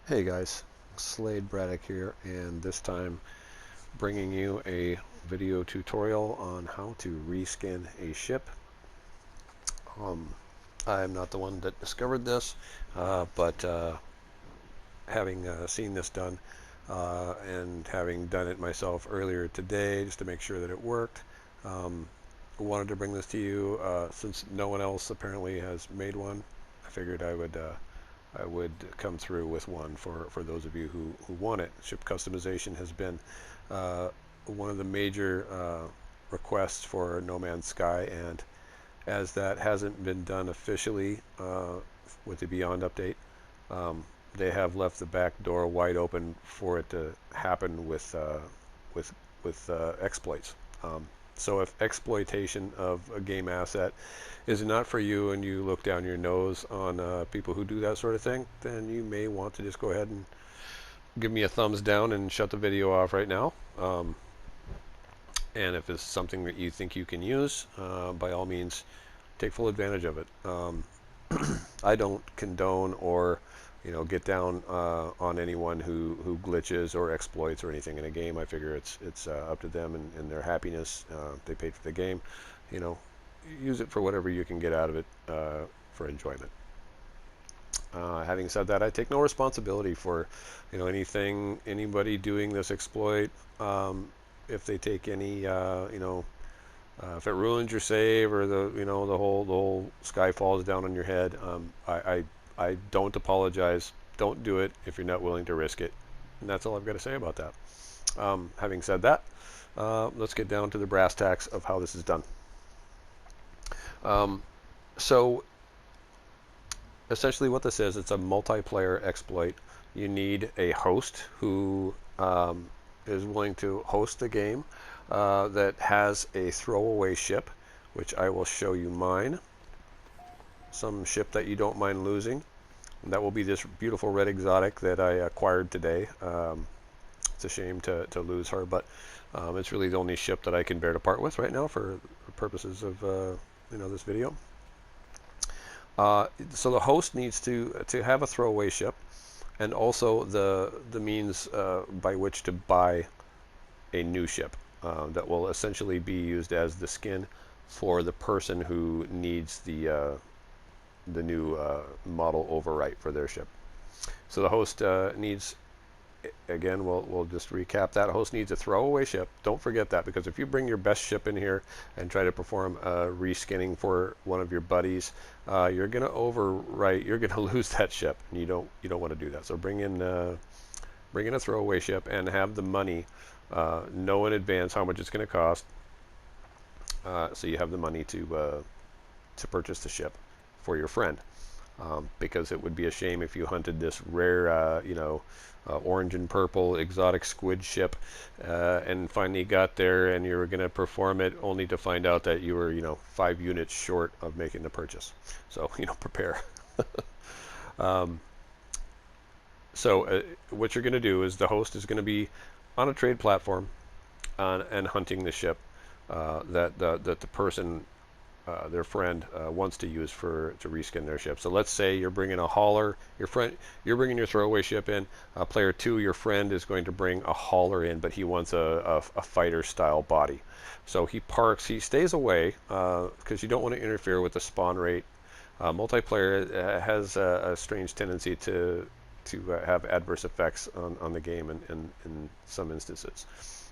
Hey guys, Slade Braddock here, and this time bringing you a video tutorial on how to reskin a ship. Um, I'm not the one that discovered this, but having seen this done and having done it myself earlier today just to make sure that it worked, um, wanted to bring this to you since no one else apparently has made one. I figured I would come through with one for those of you who want it. Ship customization has been uh, one of the major requests for No Man's Sky, and as that hasn't been done officially with the Beyond update, um, they have left the back door wide open for it to happen with exploits. So if exploitation of a game asset is not for you and you look down your nose on people who do that sort of thing, then you may want to just go ahead and give me a thumbs down and shut the video off right now. And if it's something that you think you can use, by all means, take full advantage of it. I don't condone or get down on anyone who glitches or exploits or anything in a game. I figure it's up to them and their happiness. They paid for the game, you know. Use it for whatever you can get out of it for enjoyment. Having said that, I take no responsibility for anybody doing this exploit. If they take any if it ruins your save or the whole sky falls down on your head, I don't apologize. Don't do it if you're not willing to risk it. And that's all I've got to say about that. Having said that, let's get down to the brass tacks of how this is done. So essentially what this is, it's a multiplayer exploit. You need a host who is willing to host the game that has a throwaway ship, which I will show you mine. Some ship that you don't mind losing. And that will be this beautiful red exotic that I acquired today. It's a shame to lose her, but it's really the only ship that I can bear to part with right now for purposes of this video. So the host needs to have a throwaway ship, and also the means by which to buy a new ship that will essentially be used as the skin for the person who needs the new model overwrite for their ship. So the host needs, again, we'll just recap that. A host needs a throwaway ship. Don't forget that, because if you bring your best ship in here and try to perform reskinning for one of your buddies, you're going to overwrite. You're going to lose that ship, and you don't want to do that. So bring in a throwaway ship and have the money. Know in advance how much it's going to cost, so you have the money to purchase the ship for your friend. Because it would be a shame if you hunted this rare, orange and purple exotic squid ship, and finally got there and you were going to perform it only to find out that you were, 5 units short of making the purchase. So, prepare. So what you're going to do is the host is going to be on a trade platform and hunting the ship that the person, their friend, wants to use to reskin their ship. So let's say you're bringing a hauler, you're bringing your throwaway ship in. Player 2, your friend, is going to bring a hauler in, but he wants a fighter style body. So he stays away because you don't want to interfere with the spawn rate. Multiplayer has a strange tendency to have adverse effects on the game in some instances,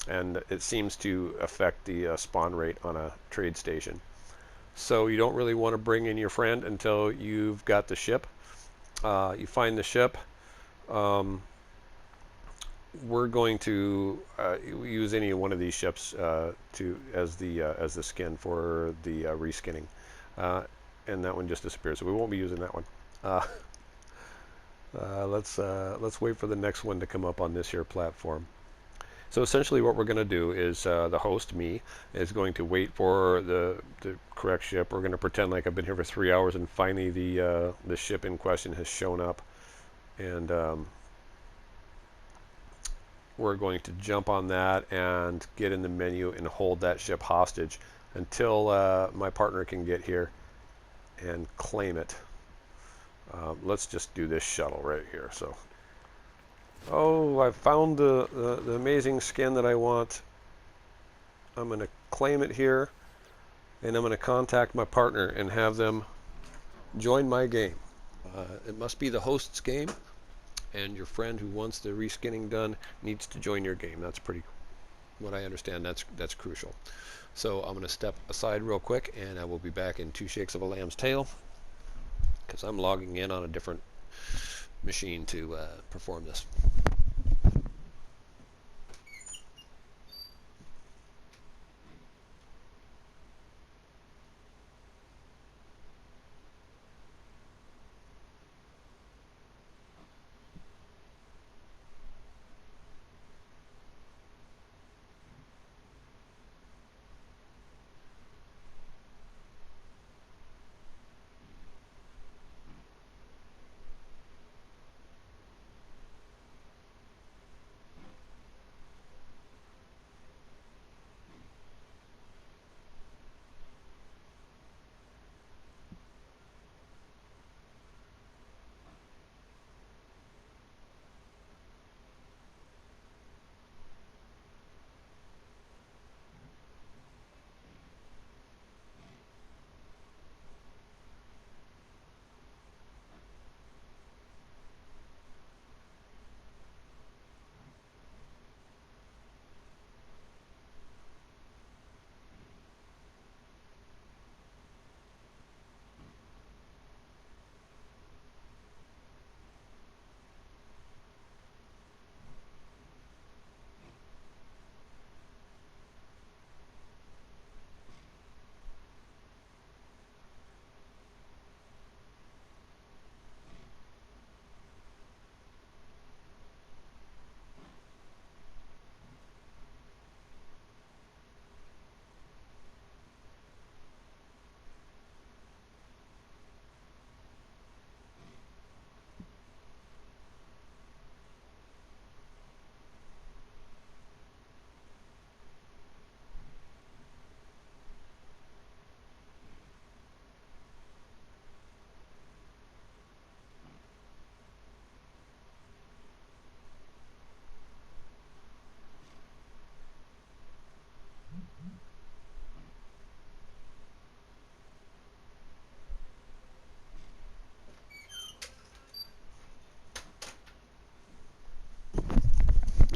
and it seems to affect the spawn rate on a trade station. So you don't really want to bring in your friend until you've got the ship. You find the ship. We're going to use any one of these ships as the skin for the reskinning, and that one just disappears. So we won't be using that one. Let's wait for the next one to come up on this here platform. So essentially what we're going to do is the host, me, is going to wait for the correct ship. We're going to pretend like I've been here for 3 hours and finally the ship in question has shown up. And we're going to jump on that and get in the menu and hold that ship hostage until my partner can get here and claim it. Let's just do this shuttle right here. So Oh, I found the amazing skin that I want. I'm going to claim it here, and I'm going to contact my partner and have them join my game. It must be the host's game, and your friend who wants the reskinning done needs to join your game. That's pretty, what I understand, that's crucial. So I'm going to step aside real quick, and I will be back in 2 shakes of a lamb's tail, because I'm logging in on a different machine to perform this.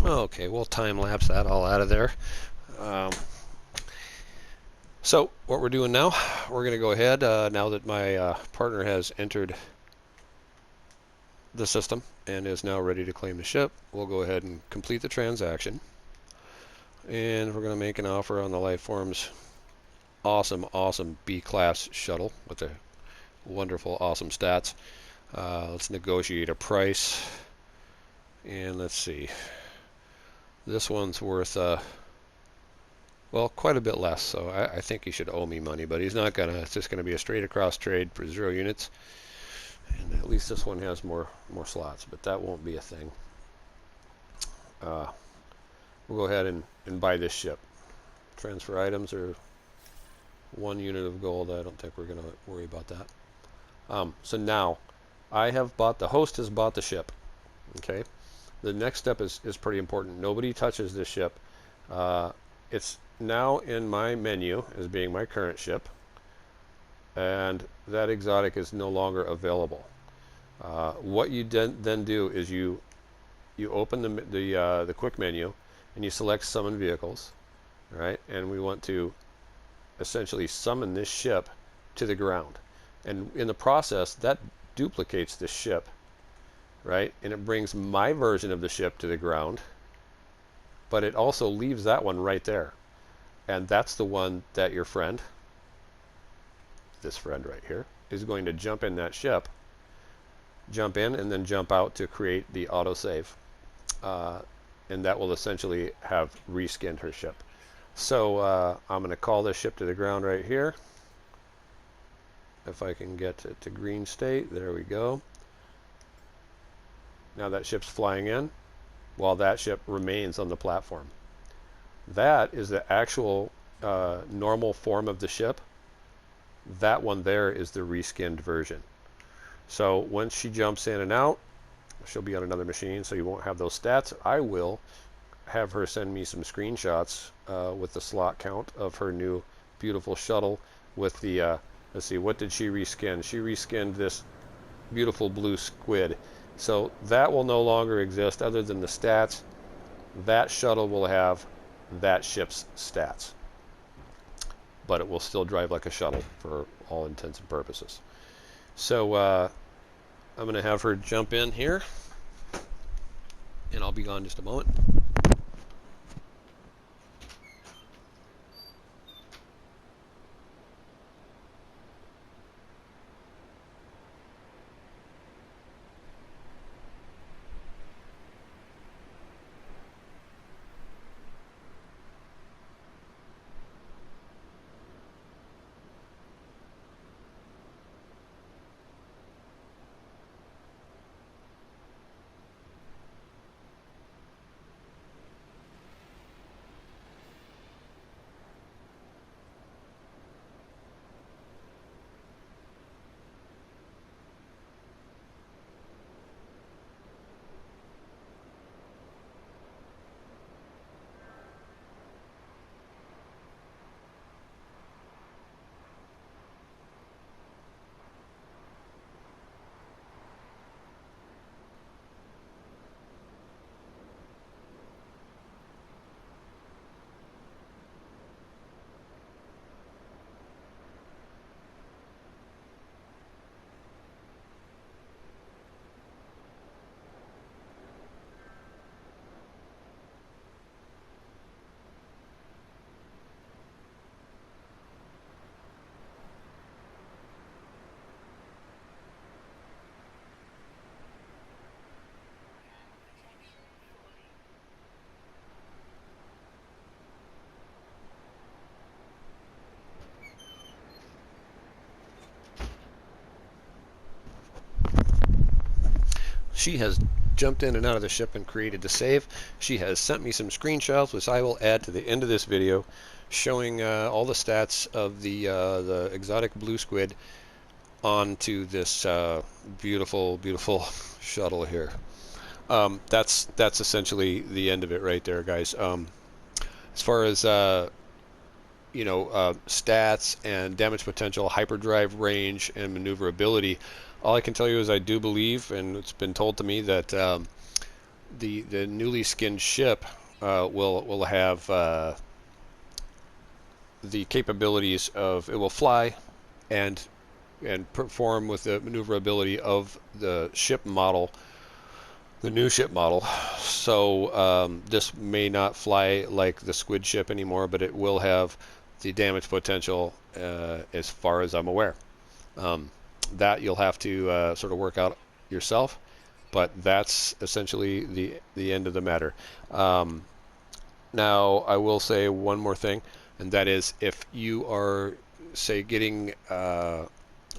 Okay, we'll time lapse that all out of there. Um, so what we're doing now, we're going to go ahead, now that my partner has entered the system and is now ready to claim the ship, we'll go ahead and complete the transaction. And we're going to make an offer on the Lifeforms awesome B-class shuttle with the wonderful, awesome stats. Let's negotiate a price. And let's see. This one's worth, well, quite a bit less, so I think he should owe me money, but he's not gonna. It's just gonna be a straight across trade for 0 units. And at least this one has more slots, but that won't be a thing. We'll go ahead and buy this ship. Transfer items are 1 unit of gold. I don't think we're gonna worry about that. So now, the host has bought the ship. Okay. The next step is pretty important. Nobody touches this ship. It's now in my menu as being my current ship, and that exotic is no longer available. What you then do is you open the quick menu and you select summon vehicles, right? And we want to essentially summon this ship to the ground, and in the process that duplicates this ship, right? And it brings my version of the ship to the ground, but it also leaves that one right there. And that's the one that your friend, this friend right here, is going to jump in that ship, jump in and then jump out to create the autosave. And that will essentially have reskinned her ship. So I'm going to call this ship to the ground right here. If I can get it to green state, there we go. Now that ship's flying in while that ship remains on the platform. That is the actual normal form of the ship. That one there is the reskinned version. So once she jumps in and out, she'll be on another machine, so you won't have those stats. I will have her send me some screenshots with the slot count of her new beautiful shuttle with the, let's see, what did she reskin? She reskinned this beautiful blue squid. So that will no longer exist other than the stats. That shuttle will have that ship's stats, but it will still drive like a shuttle for all intents and purposes. So I'm going to have her jump in here, and I'll be gone just a moment. She has jumped in and out of the ship and created the save. She has sent me some screenshots, which I will add to the end of this video, showing all the stats of the exotic blue squid onto this beautiful, beautiful shuttle here. That's essentially the end of it right there, guys. As far as stats and damage potential, hyperdrive range, and maneuverability, all I can tell you is I do believe, and it's been told to me, that the newly skinned ship will have the capabilities of, it will fly and perform with the maneuverability of the ship model, the new ship model. So this may not fly like the squid ship anymore, but it will have the damage potential as far as I'm aware. That you'll have to sort of work out yourself, but that's essentially the end of the matter. Now I will say one more thing, and that is, if you are, say, getting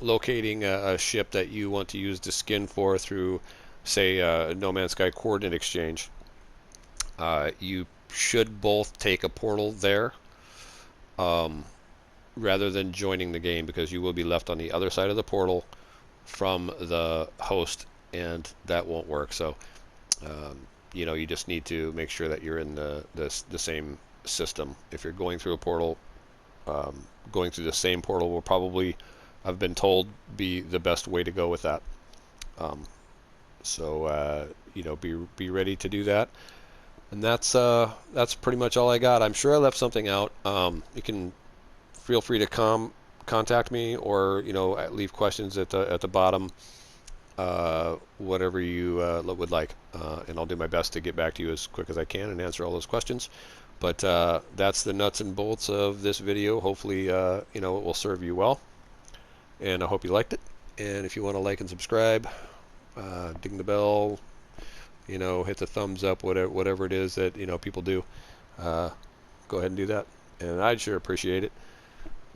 locating a ship that you want to use the skin for through, say, No Man's Sky coordinate exchange, you should both take a portal there rather than joining the game, because you will be left on the other side of the portal from the host, and that won't work. So you just need to make sure that you're in the same system. If you're going through a portal, going through the same portal will probably, I've been told, be the best way to go with that. Be ready to do that. And that's pretty much all I got. I'm sure I left something out. You can feel free to contact me, or leave questions at the bottom, whatever you would like, and I'll do my best to get back to you as quick as I can and answer all those questions. But that's the nuts and bolts of this video. Hopefully it will serve you well, and I hope you liked it. And if you want to like and subscribe, ding the bell, hit the thumbs up, whatever it is that people do, go ahead and do that, and I'd sure appreciate it.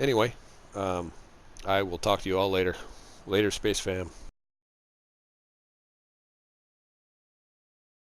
Anyway, I will talk to you all later. Later, Space Fam.